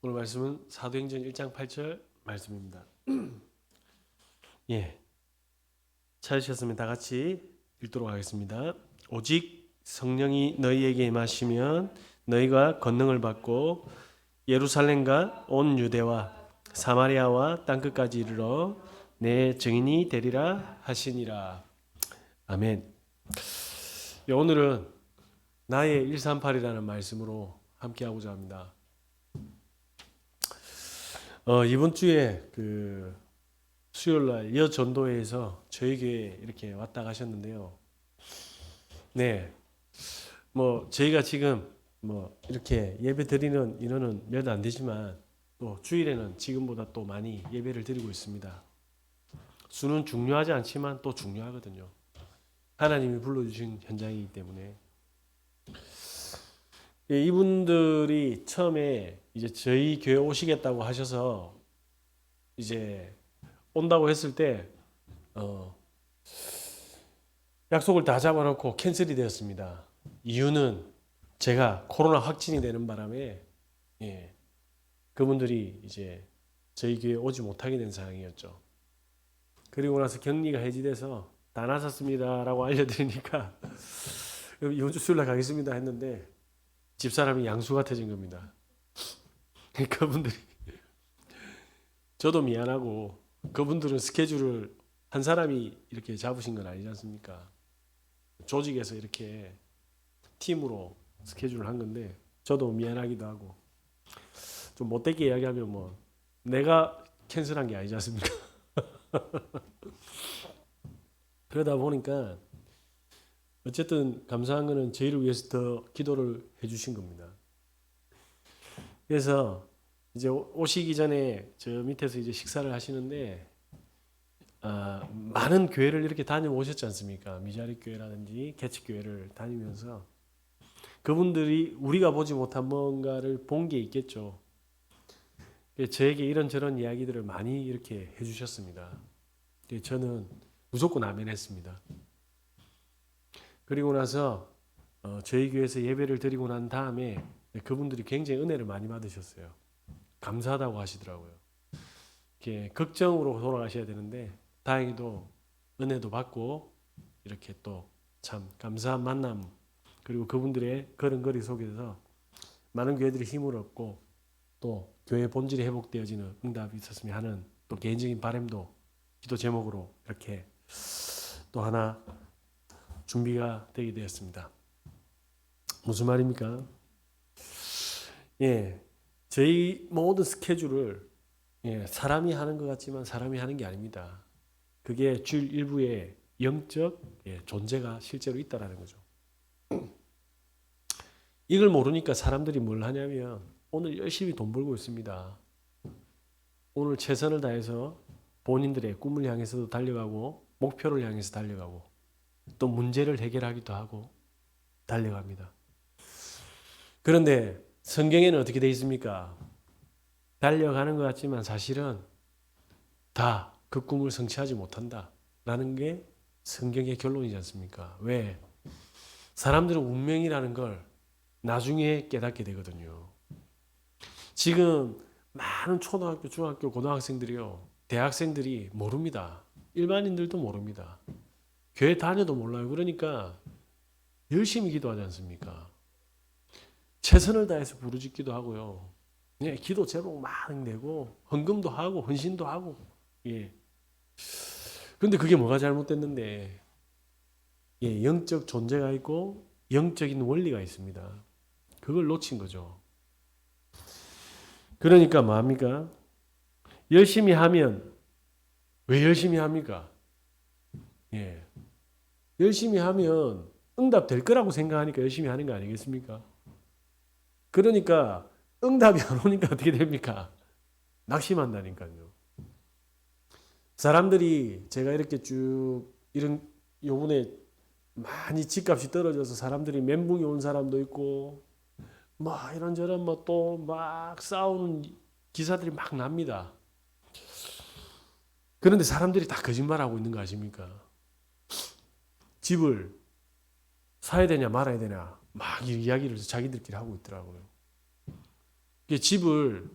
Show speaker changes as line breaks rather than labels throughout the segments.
오늘 말씀은 사도행전 1장 8절 말씀입니다. 예, 찾으셨으면 다 같이 읽도록 하겠습니다. 오직 성령이 너희에게 임하시면 너희가 권능을 받고 예루살렘과 온 유대와 사마리아와 땅끝까지 이르러 내 증인이 되리라 하시니라. 아멘. 예, 오늘은 나의 138이라는 말씀으로 함께하고자 합니다. 이번 주에 수요일날 여전도회에서 저희 교회에 이렇게 왔다 가셨는데요. 네, 저희가 지금 이렇게 예배 드리는 인원은 몇 안 되지만 또 주일에는 지금보다 또 많이 예배를 드리고 있습니다. 수는 중요하지 않지만 또 중요하거든요. 하나님이 불러주신 현장이기 때문에. 예, 이분들이 처음에 이제 저희 교회 오시겠다고 하셔서 이제 온다고 했을 때 약속을 다 잡아놓고 캔슬이 되었습니다. 이유는 제가 코로나 확진이 되는 바람에 그분들이 이제 저희 교회에 오지 못하게 된 상황이었죠. 그리고 나서 격리가 해지돼서 다 나섰습니다라고 알려드리니까 이번 주 수요일날 가겠습니다 했는데 집사람이 양수 같아진 겁니다. 그분들이 저도 미안하고 그분들은 스케줄을 한 사람이 이렇게 잡으신 건 아니지 않습니까? 조직에서 이렇게 팀으로 스케줄을 한 건데 저도 미안하기도 하고 좀 못되게 이야기하면 내가 캔슬한 게 아니지 않습니까? 그러다 보니까 어쨌든 감사한 거는 저희를 위해서 더 기도를 해주신 겁니다. 그래서 이제 오시기 전에 저 밑에서 이제 식사를 하시는데 많은 교회를 이렇게 다녀오셨지 않습니까? 미자리 교회라든지 개척 교회를 다니면서 그분들이 우리가 보지 못한 뭔가를 본 게 있겠죠. 저에게 이런저런 이야기들을 많이 이렇게 해주셨습니다. 저는 무조건 아멘했습니다. 그리고 나서 저희 교회에서 예배를 드리고 난 다음에 그분들이 굉장히 은혜를 많이 받으셨어요. 감사하다고 하시더라고요. 이렇게 걱정으로 돌아가셔야 되는데 다행히도 은혜도 받고 이렇게 또 참 감사한 만남 그리고 그분들의 걸음걸이 속에서 많은 교회들이 힘을 얻고 또 교회 본질이 회복되어지는 응답이 있었으면 하는 또 개인적인 바람도 기도 제목으로 이렇게 또 하나 준비가 되게 되었습니다. 무슨 말입니까? 예, 저희 모든 스케줄을 사람이 하는 것 같지만 사람이 하는 게 아닙니다. 그게 주일 일부에 영적 존재가 실제로 있다라는 거죠. 이걸 모르니까 사람들이 뭘 하냐면 오늘 열심히 돈 벌고 있습니다. 오늘 최선을 다해서 본인들의 꿈을 향해서도 달려가고 목표를 향해서 달려가고 또 문제를 해결하기도 하고 달려갑니다. 그런데 성경에는 어떻게 되어 있습니까? 달려가는 것 같지만 사실은 다 그 꿈을 성취하지 못한다라는 게 성경의 결론이지 않습니까? 왜? 사람들은 운명이라는 걸 나중에 깨닫게 되거든요. 지금 많은 초등학교, 중학교, 고등학생들이요, 대학생들이 모릅니다. 일반인들도 모릅니다. 교회 다녀도 몰라요. 그러니까 열심히 기도하지 않습니까? 최선을 다해서 부르짖기도 하고요. 기도 제목 막 내고 헌금도 하고 헌신도 하고. 그런데 그게 뭐가 잘못됐는데 영적 존재가 있고 영적인 원리가 있습니다. 그걸 놓친 거죠. 그러니까 뭐합니까? 열심히 하면 왜 열심히 합니까? 열심히 하면 응답 될 거라고 생각하니까 열심히 하는 거 아니겠습니까? 그러니까 응답이 안 오니까 어떻게 됩니까? 낙심한다니까요. 사람들이 제가 이렇게 쭉 요번에 많이 집값이 떨어져서 사람들이 멘붕이 온 사람도 있고 이런저런 또 막 싸우는 기사들이 막 납니다. 그런데 사람들이 다 거짓말하고 있는 거 아십니까? 집을 사야 되냐 말아야 되냐 막 이야기를 자기들끼리 하고 있더라고요. 집을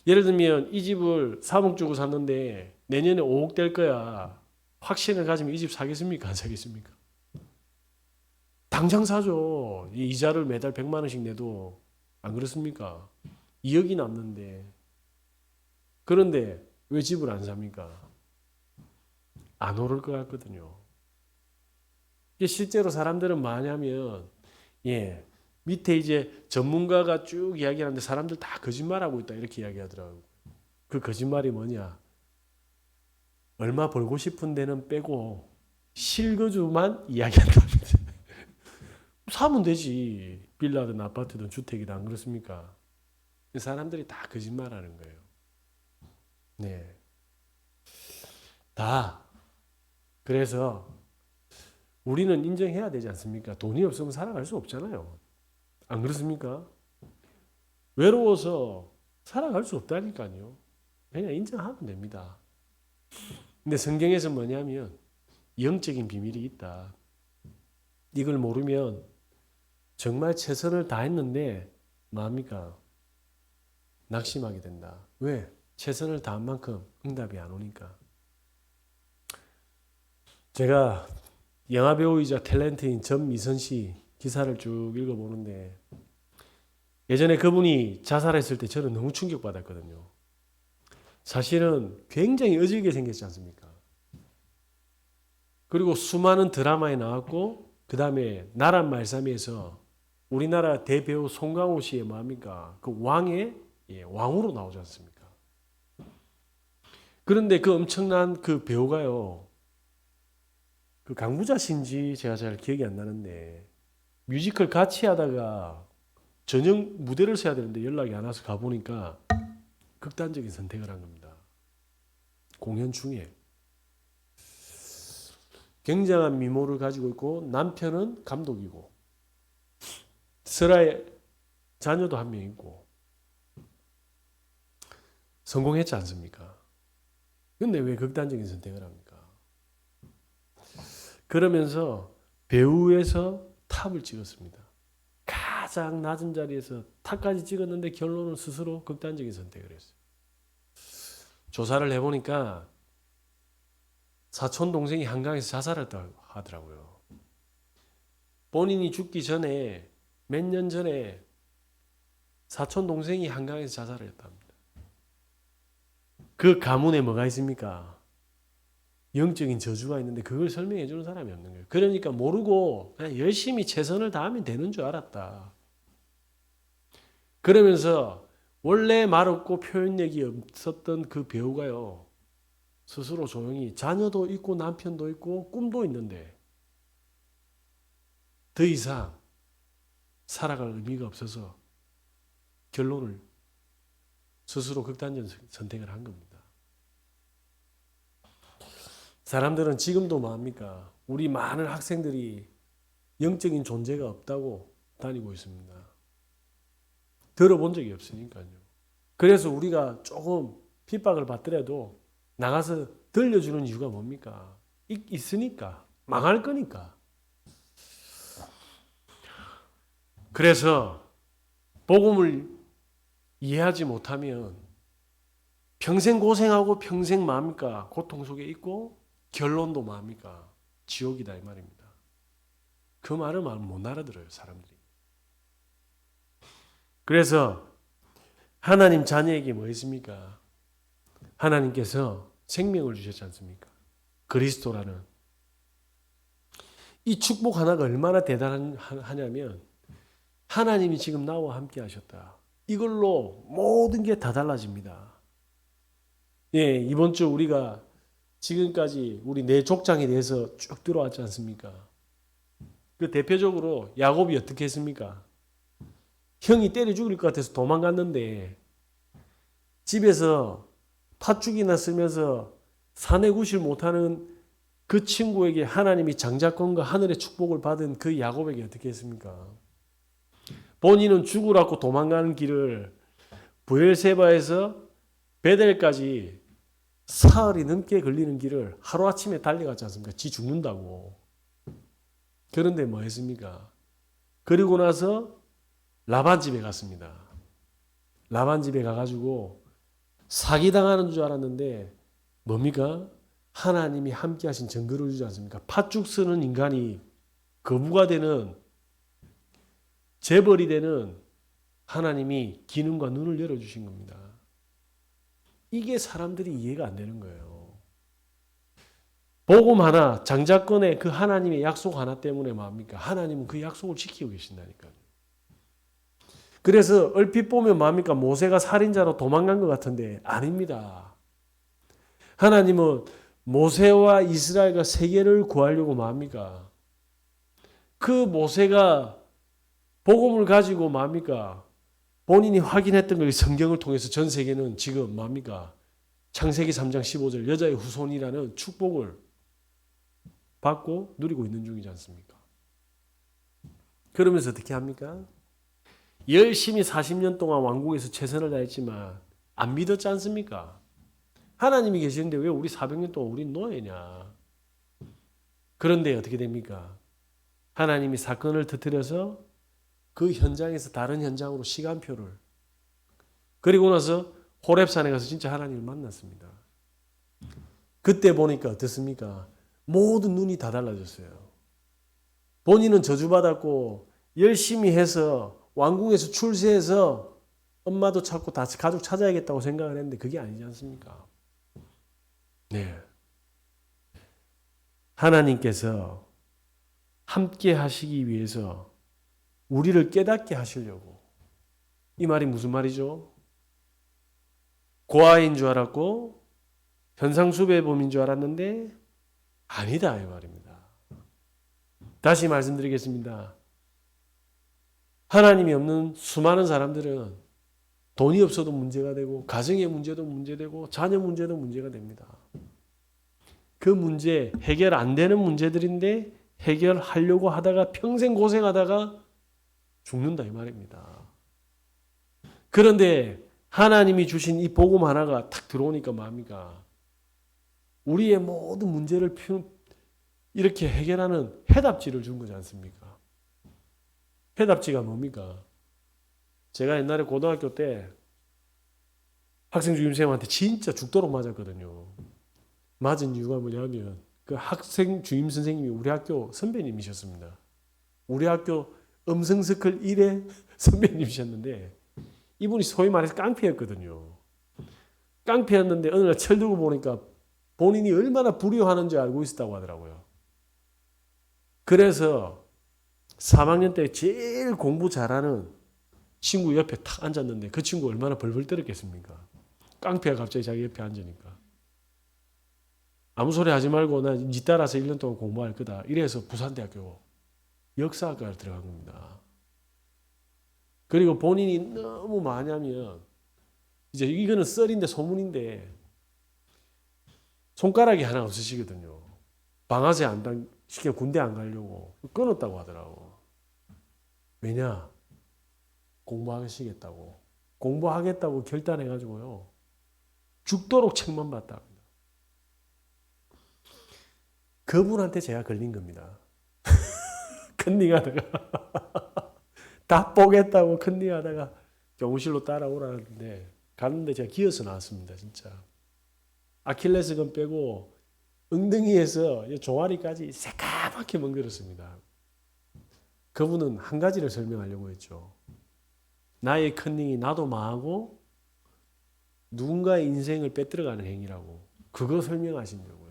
예를 들면 이 집을 3억 주고 샀는데 내년에 5억 될 거야. 확신을 가지면 이 집 사겠습니까? 안 사겠습니까? 당장 사죠. 이 이자를 매달 100만 원씩 내도 안 그렇습니까? 2억이 남는데. 그런데 왜 집을 안 삽니까? 안 오를 것 같거든요. 이게 실제로 사람들은 뭐냐면 밑에 이제 전문가가 쭉 이야기하는데 사람들 다 거짓말하고 있다 이렇게 이야기하더라고요. 그 거짓말이 뭐냐? 얼마 벌고 싶은 데는 빼고 실거주만 이야기한답니다. 사면 되지. 빌라든 아파트든 주택이든 안 그렇습니까? 사람들이 다 거짓말하는 거예요. 네. 다. 그래서 우리는 인정해야 되지 않습니까? 돈이 없으면 살아갈 수 없잖아요. 안 그렇습니까? 외로워서 살아갈 수 없다니까요. 그냥 인정하면 됩니다. 근데 성경에서 뭐냐면 영적인 비밀이 있다. 이걸 모르면 정말 최선을 다했는데 뭐합니까? 낙심하게 된다. 왜? 최선을 다한 만큼 응답이 안 오니까. 제가 영화배우이자 탤런트인 전미선 씨 기사를 쭉 읽어보는데 예전에 그분이 자살했을 때 저는 너무 충격받았거든요. 사실은 굉장히 어질게 생겼지 않습니까? 그리고 수많은 드라마에 나왔고 그 다음에 나란 말씀에서 우리나라 대배우 송강호 씨의 뭐합니까? 그 왕의 왕으로 나오지 않습니까? 그런데 그 엄청난 그 배우가요. 그 강부자 씨인지 제가 잘 기억이 안 나는데 뮤지컬 같이 하다가 저녁 무대를 서야 되는데 연락이 안 와서 가보니까 극단적인 선택을 한 겁니다. 공연 중에. 굉장한 미모를 가지고 있고 남편은 감독이고 슬아의 자녀도 한 명 있고 성공했지 않습니까? 근데 왜 극단적인 선택을 합니까? 그러면서 배우에서 탑을 찍었습니다. 가장 낮은 자리에서 탑까지 찍었는데 결론은 스스로 극단적인 선택을 했어요. 조사를 해보니까 사촌 동생이 한강에서 자살했다고 하더라고요. 본인이 죽기 전에 몇 년 전에 사촌 동생이 한강에서 자살을 했답니다. 그 가문에 뭐가 있습니까? 영적인 저주가 있는데 그걸 설명해 주는 사람이 없는 거예요. 그러니까 모르고 그냥 열심히 최선을 다하면 되는 줄 알았다. 그러면서 원래 말없고 표현력이 없었던 그 배우가요. 스스로 조용히 자녀도 있고 남편도 있고 꿈도 있는데 더 이상 살아갈 의미가 없어서 결론을 스스로 극단적 선택을 한 겁니다. 사람들은 지금도 뭐합니까? 우리 많은 학생들이 영적인 존재가 없다고 다니고 있습니다. 들어본 적이 없으니까요. 그래서 우리가 조금 핍박을 받더라도 나가서 들려주는 이유가 뭡니까? 있으니까. 망할 거니까. 그래서 복음을 이해하지 못하면 평생 고생하고 평생 뭐합니까? 고통 속에 있고 결론도 뭐합니까? 지옥이다 이 말입니다. 그 말을 못 알아들어요 사람들이. 그래서 하나님 자녀에게 뭐 있습니까? 하나님께서 생명을 주셨지 않습니까? 그리스도라는 이 축복 하나가 얼마나 대단하냐면 하나님이 지금 나와 함께 하셨다. 이걸로 모든 게 다 달라집니다. 예, 이번 주 우리가 지금까지 우리 내 족장에 대해서 쭉 들어왔지 않습니까? 그 대표적으로 야곱이 어떻게 했습니까? 형이 때려 죽일 것 같아서 도망갔는데 집에서 팥죽이나 쓰면서 사내구실 못하는 그 친구에게 하나님이 장자권과 하늘의 축복을 받은 그 야곱에게 어떻게 했습니까? 본인은 죽으라고 도망가는 길을 브엘세바에서 베델까지 사흘이 넘게 걸리는 길을 하루아침에 달려갔지 않습니까? 지 죽는다고. 그런데 뭐 했습니까? 그리고 나서 라반 집에 갔습니다. 라반 집에 가가지고 사기당하는 줄 알았는데 뭡니까? 하나님이 함께 하신 증거를 주지 않습니까? 팥죽 쓰는 인간이 거부가 되는, 재벌이 되는 하나님이 기능과 눈을 열어주신 겁니다. 이게 사람들이 이해가 안 되는 거예요. 복음 하나, 장자권의 그 하나님의 약속 하나 때문에 뭡니까? 하나님은 그 약속을 지키고 계신다니까요. 그래서 얼핏 보면 뭡니까? 모세가 살인자로 도망간 것 같은데 아닙니다. 하나님은 모세와 이스라엘과 세계를 구하려고 뭡니까? 그 모세가 복음을 가지고 뭡니까? 본인이 확인했던 걸 성경을 통해서 전 세계는 지금 뭡니까? 창세기 3장 15절 여자의 후손이라는 축복을 받고 누리고 있는 중이지 않습니까? 그러면서 어떻게 합니까? 열심히 40년 동안 왕국에서 최선을 다했지만 안 믿었지 않습니까? 하나님이 계시는데 왜 우리 400년 동안 우린 노예냐? 그런데 어떻게 됩니까? 하나님이 사건을 터뜨려서 그 현장에서 다른 현장으로 시간표를, 그리고 나서 호렙산에 가서 진짜 하나님을 만났습니다. 그때 보니까 어떻습니까? 모든 눈이 다 달라졌어요. 본인은 저주받았고 열심히 해서 왕궁에서 출세해서 엄마도 찾고 다 가족 찾아야겠다고 생각을 했는데 그게 아니지 않습니까? 네. 하나님께서 함께 하시기 위해서 우리를 깨닫게 하시려고. 이 말이 무슨 말이죠? 고아인 줄 알았고 현상수배범인 줄 알았는데 아니다 이 말입니다. 다시 말씀드리겠습니다. 하나님이 없는 수많은 사람들은 돈이 없어도 문제가 되고 가정의 문제도 문제되고 자녀 문제도 문제가 됩니다. 그 문제 해결 안 되는 문제들인데 해결하려고 하다가 평생 고생하다가 죽는다 이 말입니다. 그런데 하나님이 주신 이 복음 하나가 탁 들어오니까 뭡니까? 우리의 모든 문제를 이렇게 해결하는 해답지를 준 거지 않습니까? 해답지가 뭡니까? 제가 옛날에 고등학교 때 학생 주임선생님한테 진짜 죽도록 맞았거든요. 맞은 이유가 뭐냐면 그 학생 주임 선생님이 우리 학교 선배님이셨습니다. 우리 학교 음성서클 1회 선배님이셨는데 이분이 소위 말해서 깡패였거든요. 깡패였는데 어느 날 철 들고 보니까 본인이 얼마나 불효하는지 알고 있었다고 하더라고요. 그래서 3학년 때 제일 공부 잘하는 친구 옆에 탁 앉았는데 그 친구 얼마나 벌벌 떨었겠습니까? 깡패가 갑자기 자기 옆에 앉으니까. 아무 소리 하지 말고 나 니 따라서 1년 동안 공부할 거다. 이래서 부산대학교 역사학과를 들어간 겁니다. 그리고 본인이 너무 많이 하면 이제 이거는 썰인데 소문인데 손가락이 하나 없으시거든요. 방아쇠 안 시켜 군대 안 가려고 끊었다고 하더라고. 왜냐? 공부하시겠다고. 공부하겠다고 결단해가지고요. 죽도록 책만 봤다. 그분한테 제가 걸린 겁니다. 컨닝하다가 다 뽀겠다고 컨닝하다가 교무실로 따라오라는데 갔는데 제가 기어서 나왔습니다. 진짜. 아킬레스건 빼고 엉덩이에서 종아리까지 새까맣게 멍들었습니다. 그분은 한 가지를 설명하려고 했죠. 나의 컨닝이 나도 망하고 누군가의 인생을 빼들어가는 행위라고. 그거 설명하시려고요.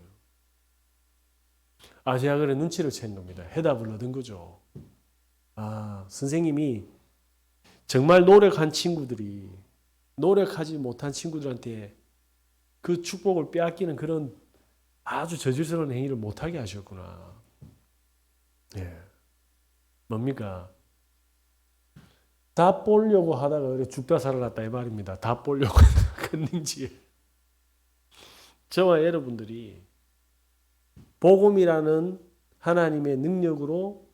제가 그래 눈치를 챈 겁니다. 해답을 얻은 거죠. 선생님이 정말 노력한 친구들이 노력하지 못한 친구들한테 그 축복을 빼앗기는 그런 아주 저질스러운 행위를 못하게 하셨구나. 예. 뭡니까? 다 보려고 하다가 그래 죽다 살아났다 이 말입니다. 다 보려고 컨닝지에. 저와 여러분들이 복음이라는 하나님의 능력으로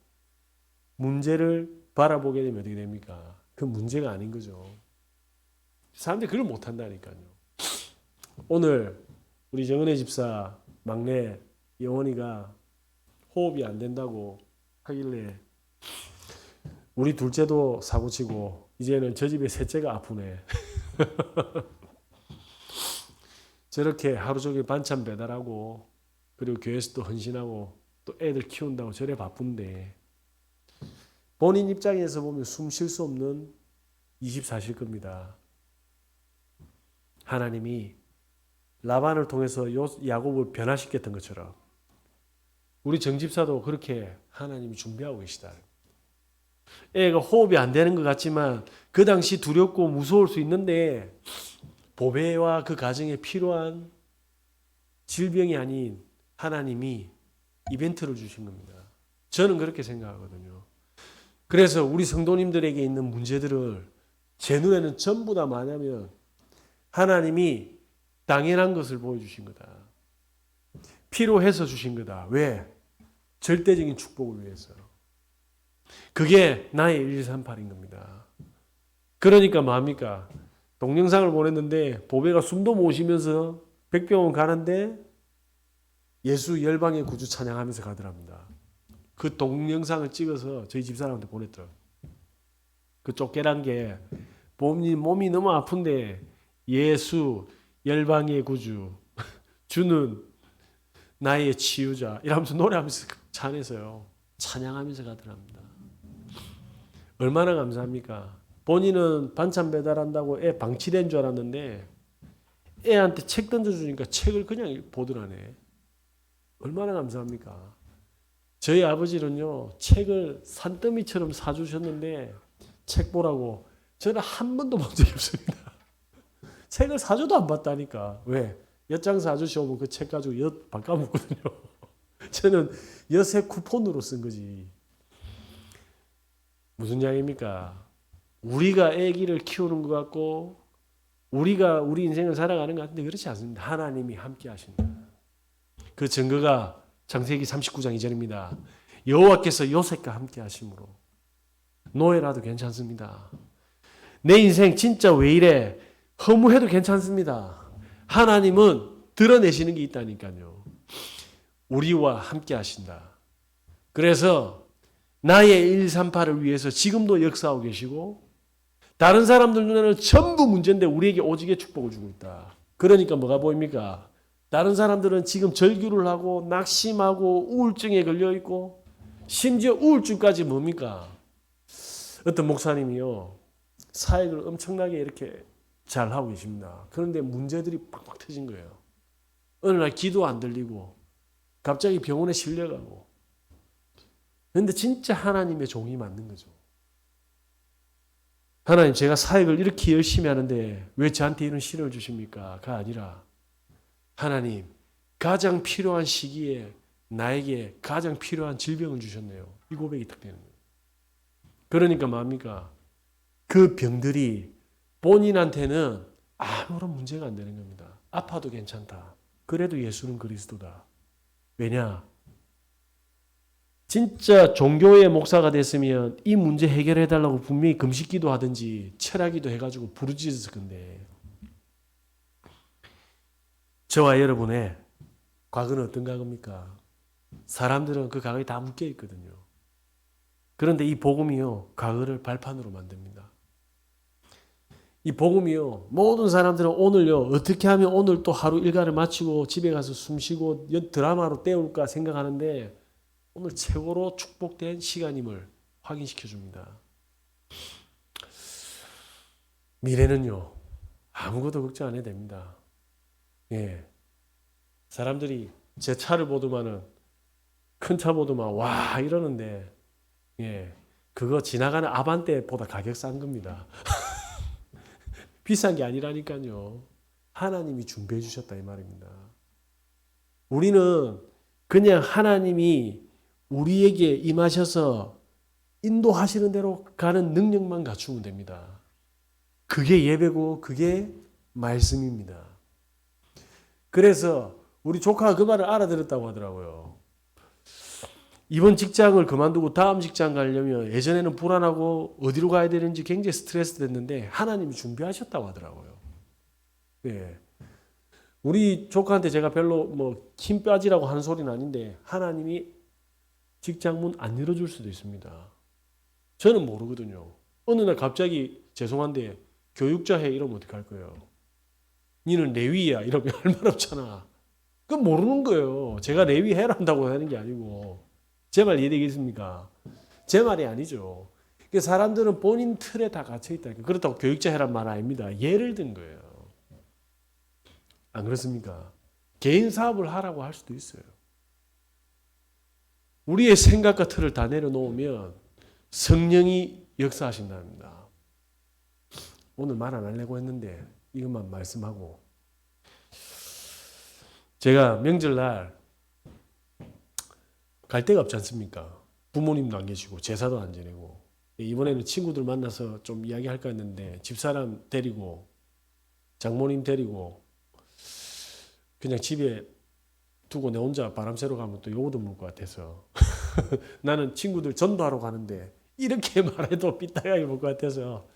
문제를 바라보게 되면 어떻게 됩니까? 그 문제가 아닌 거죠. 사람들이 그걸 못한다니까요. 오늘 우리 정은혜 집사 막내 영원이가 호흡이 안 된다고 하길래 우리 둘째도 사고치고 이제는 저 집에 셋째가 아프네. 저렇게 하루 종일 반찬 배달하고 그리고 교회에서 또 헌신하고 또 애들 키운다고 저래 바쁜데 본인 입장에서 보면 숨 쉴 수 없는 24실 겁니다. 하나님이 라반을 통해서 야곱을 변화시켰던 것처럼 우리 정집사도 그렇게 하나님이 준비하고 계시다. 애가 호흡이 안 되는 것 같지만 그 당시 두렵고 무서울 수 있는데 보배와 그 가정에 필요한 질병이 아닌 하나님이 이벤트를 주신 겁니다. 저는 그렇게 생각하거든요. 그래서 우리 성도님들에게 있는 문제들을 제 눈에는 전부 다 뭐냐면 하나님이 당연한 것을 보여주신 거다. 필요해서 주신 거다. 왜? 절대적인 축복을 위해서. 그게 나의 1138인 겁니다. 그러니까 뭐합니까? 동영상을 보냈는데 보배가 숨도 못 쉬면서 백병원 가는데 예수 열방의 구주 찬양하면서 가더랍니다. 그 동영상을 찍어서 저희 집사람한테 보냈더라고요. 그 쫓겨난 게 몸이 너무 아픈데 예수 열방의 구주 주는 나의 치유자 이러면서 노래하면서 찬해서요. 찬양하면서 가더랍니다. 얼마나 감사합니까? 본인은 반찬 배달한다고 애 방치된 줄 알았는데 애한테 책 던져주니까 책을 그냥 보더라네. 얼마나 감사합니까? 저희 아버지는요. 책을 산더미처럼 사주셨는데 책 보라고 저는 한 번도 본 적이 없습니다. 책을 사줘도 안 봤다니까. 왜? 엿장사 아저씨 오면 그 책 가지고 엿 바꿔먹거든요. 저는 엿의 쿠폰으로 쓴 거지. 무슨 이야기입니까? 우리가 아기를 키우는 것 같고 우리가 우리 인생을 살아가는 것 같은데 그렇지 않습니다. 하나님이 함께 하신다. 그 증거가 창세기 39장 2절입니다. 여호와께서 요셉과 함께 하심으로 노예라도 괜찮습니다. 내 인생 진짜 왜 이래? 허무해도 괜찮습니다. 하나님은 드러내시는 게 있다니까요. 우리와 함께 하신다. 그래서 나의 138을 위해서 지금도 역사하고 계시고 다른 사람들 눈에는 전부 문제인데 우리에게 오직의 축복을 주고 있다. 그러니까 뭐가 보입니까? 다른 사람들은 지금 절규를 하고 낙심하고 우울증에 걸려있고 심지어 우울증까지 뭡니까? 어떤 목사님이요. 사역을 엄청나게 이렇게 잘 하고 계십니다. 그런데 문제들이 팍팍 터진 거예요. 어느 날 기도 안 들리고 갑자기 병원에 실려가고 그런데 진짜 하나님의 종이 맞는 거죠. 하나님 제가 사역을 이렇게 열심히 하는데 왜 저한테 이런 시련을 주십니까? 가 아니라 하나님 가장 필요한 시기에 나에게 가장 필요한 질병을 주셨네요. 이 고백이 딱 되는 거예요. 그러니까 뭡니까? 그 병들이 본인한테는 아무런 문제가 안 되는 겁니다. 아파도 괜찮다. 그래도 예수는 그리스도다. 왜냐? 진짜 종교의 목사가 됐으면 이 문제 해결해달라고 분명히 금식기도 하든지 철학기도 해가지고 부르짖었을 건데 저와 여러분의 과거는 어떤 과거입니까? 사람들은 그 과거에 다 묶여 있거든요. 그런데 이 복음이요. 과거를 발판으로 만듭니다. 이 복음이요. 모든 사람들은 오늘요. 어떻게 하면 오늘 또 하루 일과를 마치고 집에 가서 숨 쉬고 드라마로 때울까 생각하는데 오늘 최고로 축복된 시간임을 확인시켜 줍니다. 미래는요. 아무것도 걱정 안 해도 됩니다. 예. 사람들이 제 차를 보더만은 큰 차 보더만 와 이러는데 예. 그거 지나가는 아반떼보다 가격 싼 겁니다. 비싼 게 아니라니까요. 하나님이 준비해 주셨다 이 말입니다. 우리는 그냥 하나님이 우리에게 임하셔서 인도하시는 대로 가는 능력만 갖추면 됩니다. 그게 예배고 그게 말씀입니다. 그래서 우리 조카가 그 말을 알아들었다고 하더라고요. 이번 직장을 그만두고 다음 직장 가려면 예전에는 불안하고 어디로 가야 되는지 굉장히 스트레스 됐는데 하나님이 준비하셨다고 하더라고요. 예. 우리 조카한테 제가 별로 뭐 힘 빠지라고 하는 소리는 아닌데 하나님이 직장 문 안 열어줄 수도 있습니다. 저는 모르거든요. 어느 날 갑자기 죄송한데 교육자 해 이러면 어떡할 거예요? 니는 레위야 이러면 할 말 없잖아. 그건 모르는 거예요. 제가 레위 해라 한다고 하는 게 아니고. 제 말 이해되겠습니까? 제 말이 아니죠. 사람들은 본인 틀에 다 갇혀 있다. 그렇다고 교육자 해란 말 아닙니다. 예를 든 거예요. 안 그렇습니까? 개인 사업을 하라고 할 수도 있어요. 우리의 생각과 틀을 다 내려놓으면 성령이 역사하신답니다. 오늘 말 안 하려고 했는데 이것만 말씀하고, 제가 명절날 갈 데가 없지 않습니까? 부모님도 안 계시고 제사도 안 지내고, 이번에는 친구들 만나서 좀 이야기할까 했는데 집사람 데리고 장모님 데리고 그냥 집에 두고 내 혼자 바람 쐬러 가면 또 요거도 물 것 같아서 나는 친구들 전도하러 가는데 이렇게 말해도 삐딱하게 볼 것 같아서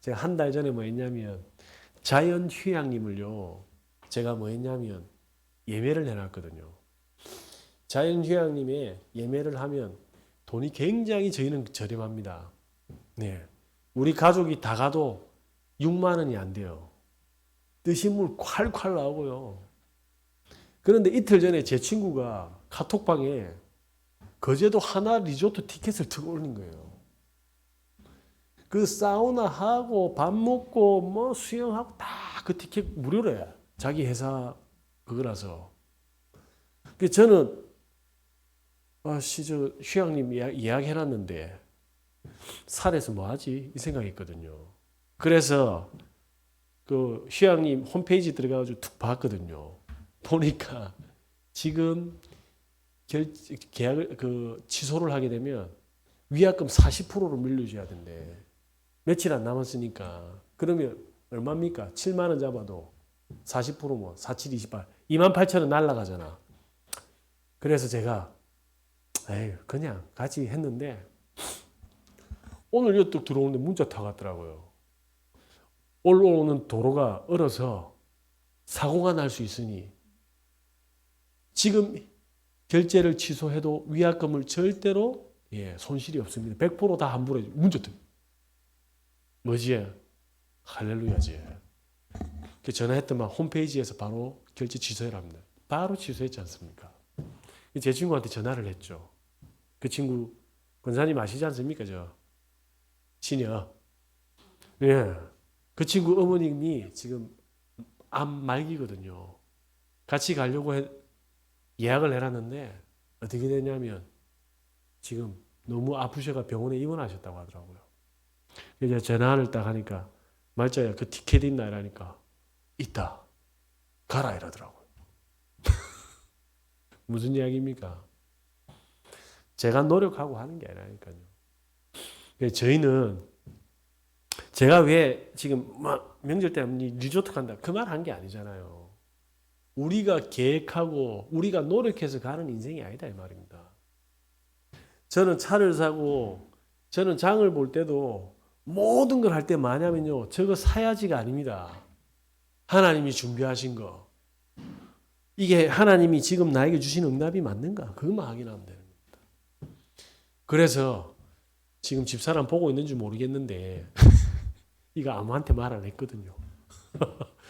제가 한 달 전에 뭐 했냐면 자연휴양림을요, 제가 뭐 했냐면 예매를 해놨거든요. 자연휴양림에 예매를 하면 돈이 굉장히 저희는 저렴합니다. 네, 우리 가족이 다 가도 6만 원이 안 돼요. 뜨신 물 콸콸 나오고요. 그런데 이틀 전에 제 친구가 카톡방에 거제도 하나 리조트 티켓을 tı고 올린 거예요. 그 사우나 하고 밥 먹고 뭐 수영하고 다 그 티켓 무료래. 자기 회사 그거라서. 그 저는 저 휴양림 예약해놨는데 살에서 뭐 하지? 이 생각했거든요. 그래서 그 휴양림 홈페이지 들어가가지고 툭 봤거든요. 보니까 지금 계약을 취소를 하게 되면 위약금 40%로 밀려줘야 된대. 며칠 안 남았으니까. 그러면 얼마입니까? 7만 원 잡아도 40%면 47, 28, 28,000원 날라가잖아. 그래서 제가 에이 그냥 가지 했는데 오늘 여뚝 들어오는데 문자 타갔더라고요. 올라오는 도로가 얼어서 사고가 날 수 있으니 지금 결제를 취소해도 위약금을 절대로 손실이 없습니다. 100% 다 환불해 줘. 문자 타. 뭐지? 할렐루야지. 전화했더만 홈페이지에서 바로 결제 취소해랍니다. 바로 취소했지 않습니까? 제 친구한테 전화를 했죠. 그 친구 권사님 아시지 않습니까? 저 신여. 예. 그 친구 어머님이 지금 암 말기거든요. 같이 가려고 예약을 해놨는데 어떻게 되냐면 지금 너무 아프셔가 병원에 입원하셨다고 하더라고요. 이제 전화를 딱 하니까 말자야 그 티켓 있나 이러니까 있다. 가라 이러더라고요. 무슨 이야기입니까? 제가 노력하고 하는 게 아니라니까요. 저희는 제가 왜 지금 명절 때 리조트 간다 그 말 한 게 아니잖아요. 우리가 계획하고 우리가 노력해서 가는 인생이 아니다 이 말입니다. 저는 차를 사고 저는 장을 볼 때도 모든 걸 할 때 뭐냐면요. 저거 사야지가 아닙니다. 하나님이 준비하신 거. 이게 하나님이 지금 나에게 주신 응답이 맞는가? 그것만 확인하면 되는 겁니다. 그래서 지금 집사람 보고 있는지 모르겠는데 이거 아무한테 말 안 했거든요.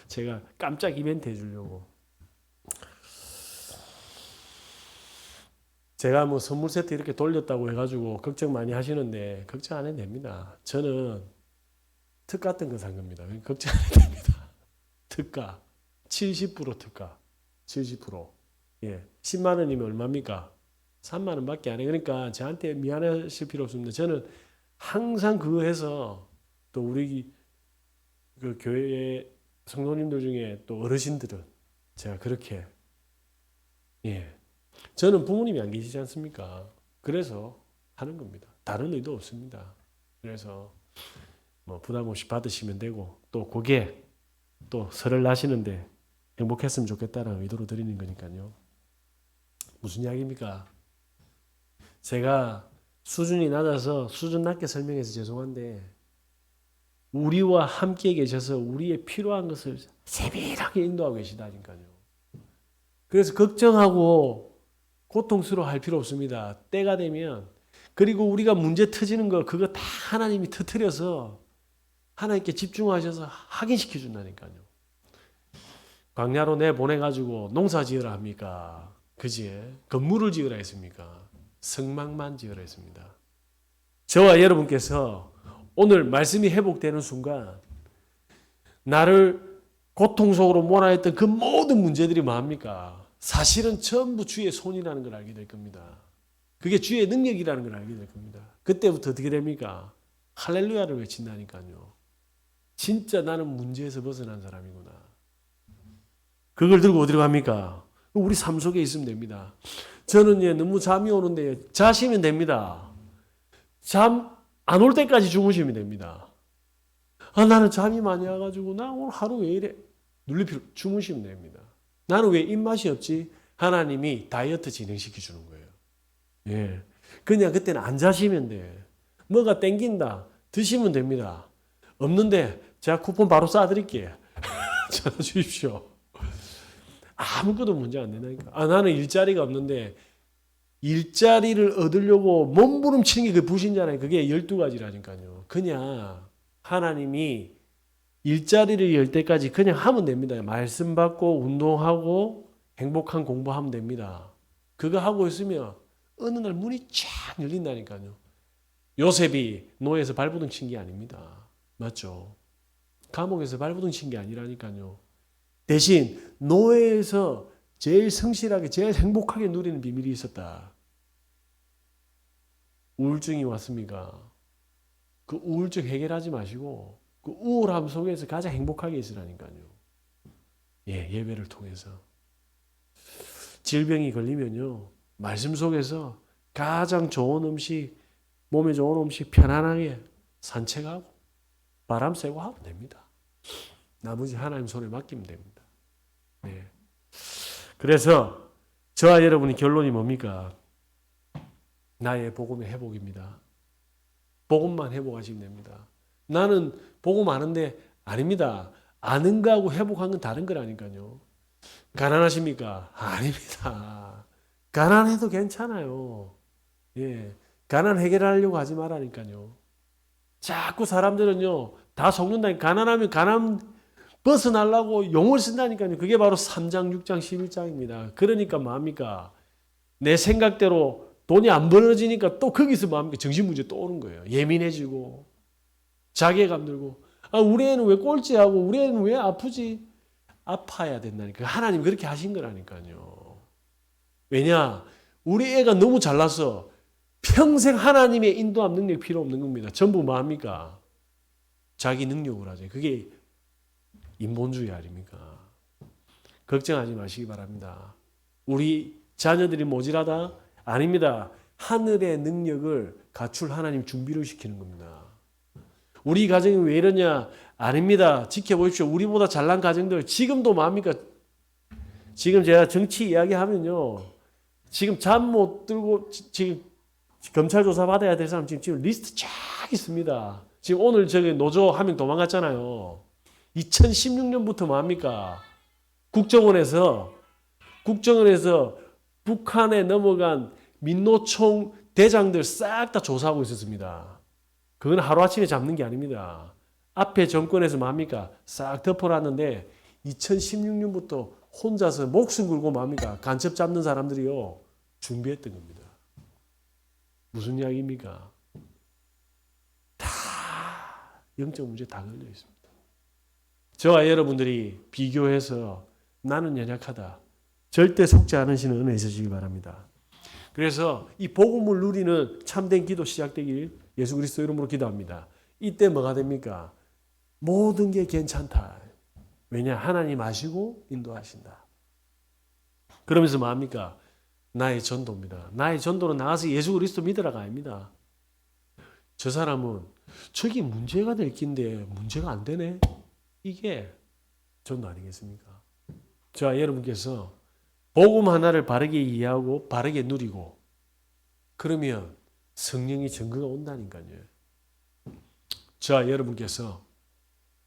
제가 깜짝 이벤트 해주려고. 제가 뭐 선물 세트 이렇게 돌렸다고 해가지고 걱정 많이 하시는데 걱정 안 해도 됩니다. 저는 특 같은 거 산 겁니다. 걱정 안 해도 됩니다. 특가 70% 특가 70%. 예, 10만 원이면 얼마입니까? 3만 원밖에 안 해. 그러니까 저한테 미안하실 필요 없습니다. 저는 항상 그거 해서 또 우리 그 교회 성도님들 중에 또 어르신들은 제가 그렇게 저는 부모님이 안 계시지 않습니까? 그래서 하는 겁니다. 다른 의도 없습니다. 그래서 뭐 부담 없이 받으시면 되고 또 그게 또 설을 나시는데 행복했으면 좋겠다는 의도로 드리는 거니까요. 무슨 이야기입니까? 제가 수준이 낮아서 수준 낮게 설명해서 죄송한데 우리와 함께 계셔서 우리의 필요한 것을 세밀하게 인도하고 계시다니까요. 그래서 걱정하고 고통스러워할 필요 없습니다. 때가 되면 그리고 우리가 문제 터지는 거 그거 다 하나님이 터뜨려서 하나님께 집중하셔서 확인시켜 준다니까요. 광야로 내보내가지고 농사 지으라 합니까? 그지? 건물을 지으라 했습니까? 성막만 지으라 했습니다. 저와 여러분께서 오늘 말씀이 회복되는 순간 나를 고통 속으로 몰아했던 그 모든 문제들이 뭐합니까? 사실은 전부 주의 손이라는 걸 알게 될 겁니다. 그게 주의 능력이라는 걸 알게 될 겁니다. 그때부터 어떻게 됩니까? 할렐루야를 외친다니까요. 진짜 나는 문제에서 벗어난 사람이구나. 그걸 들고 어디로 갑니까? 우리 삶 속에 있으면 됩니다. 저는 너무 잠이 오는데 자시면 됩니다. 잠 안 올 때까지 주무시면 됩니다. 나는 잠이 많이 와가지고 나 오늘 하루 왜 이래? 주무시면 됩니다. 나는 왜 입맛이 없지? 하나님이 다이어트 진행시켜 주는 거예요. 예. 그냥 그때는 안 자시면 돼. 뭐가 땡긴다. 드시면 됩니다. 없는데 제가 쿠폰 바로 쏴드릴게요. 전화 주십시오. 아무것도 문제 안 된다니까. 나는 일자리가 없는데 일자리를 얻으려고 몸부림치는 게 그 불신자라니. 그게 12가지라니까요. 그냥 하나님이 일자리를 열 때까지 그냥 하면 됩니다. 말씀 받고 운동하고 행복한 공부하면 됩니다. 그거 하고 있으면 어느 날 문이 쫙 열린다니까요. 요셉이 노예에서 발부둥 친 게 아닙니다. 맞죠? 감옥에서 발부둥 친 게 아니라니까요. 대신 노예에서 제일 성실하게 제일 행복하게 누리는 비밀이 있었다. 우울증이 왔습니까? 그 우울증 해결하지 마시고 그 우울함 속에서 가장 행복하게 있으라니까요. 예배를 통해서. 질병이 걸리면요. 말씀 속에서 가장 좋은 음식, 몸에 좋은 음식 편안하게 산책하고 바람 쐬고 하면 됩니다. 나머지 하나님 손에 맡기면 됩니다. 네. 그래서 저와 여러분의 결론이 뭡니까? 나의 복음의 회복입니다. 복음만 회복하시면 됩니다. 나는 복음 아는데 아닙니다. 아는 거하고 회복한 건 다른 거라니까요. 가난하십니까? 아닙니다. 가난해도 괜찮아요. 예, 가난 해결하려고 하지 말라니까요. 자꾸 사람들은요 다 속는다니까. 가난하면 가난 벗어나려고 용을 쓴다니까요. 그게 바로 3장, 6장, 11장입니다. 그러니까 뭐합니까? 내 생각대로 돈이 안 벌어지니까 또 거기서 뭐합니까? 정신문제 또 오는 거예요. 예민해지고 자괴감 들고 우리 애는 왜 꼴찌하고 우리 애는 왜 아프지? 아파야 된다니까. 하나님 그렇게 하신 거라니까요. 왜냐? 우리 애가 너무 잘나서 평생 하나님의 인도함 능력 필요 없는 겁니다. 전부 뭐합니까? 자기 능력으로 하죠. 그게 인본주의 아닙니까? 걱정하지 마시기 바랍니다. 우리 자녀들이 모질하다? 아닙니다. 하늘의 능력을 갖출 하나님 준비를 시키는 겁니다. 우리 가정이 왜 이러냐? 아닙니다. 지켜보십시오. 우리보다 잘난 가정들 지금도 뭐합니까? 지금 제가 정치 이야기하면요. 지금 잠 못 들고 지금 검찰 조사 받아야 될 사람 지금 리스트 쫙 있습니다. 지금 오늘 저기 노조 한 명 도망갔잖아요. 2016년부터 뭐합니까? 국정원에서 북한에 넘어간 민노총 대장들 싹 다 조사하고 있었습니다. 그건 하루아침에 잡는 게 아닙니다. 앞에 정권에서 뭐합니까? 싹 덮어놨는데 2016년부터 혼자서 목숨 걸고 뭐합니까? 간첩 잡는 사람들이요. 준비했던 겁니다. 무슨 이야기입니까? 다 영적 문제 다 걸려 있습니다. 저와 여러분들이 비교해서 나는 연약하다. 절대 속지 않으시는 은혜 있으시기 바랍니다. 그래서 이 복음을 누리는 참된 기도 시작되길 예수 그리스도 이름으로 기도합니다. 이때 뭐가 됩니까? 모든 게 괜찮다. 왜냐? 하나님 아시고 인도하신다. 그러면서 뭐합니까? 나의 전도입니다. 나의 전도는 나가서 예수 그리스도 믿으라가 아닙니다. 저 사람은 저기 문제가 될 긴데 문제가 안 되네. 이게 전도 아니겠습니까? 저와 여러분께서 복음 하나를 바르게 이해하고 바르게 누리고 그러면 성령의 증거가 온다니까요. 저와 여러분께서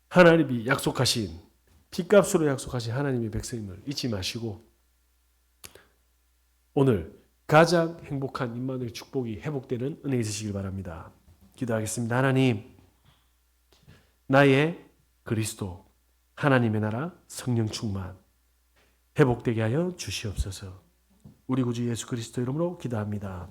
하나님이 약속하신 핏값으로 약속하신 하나님의 백성임을 잊지 마시고 오늘 가장 행복한 임마누엘 축복이 회복되는 은혜 있으시길 바랍니다. 기도하겠습니다. 하나님, 나의 그리스도, 하나님의 나라, 성령 충만, 회복되게 하여 주시옵소서. 우리 구주 예수 그리스도 이름으로 기도합니다.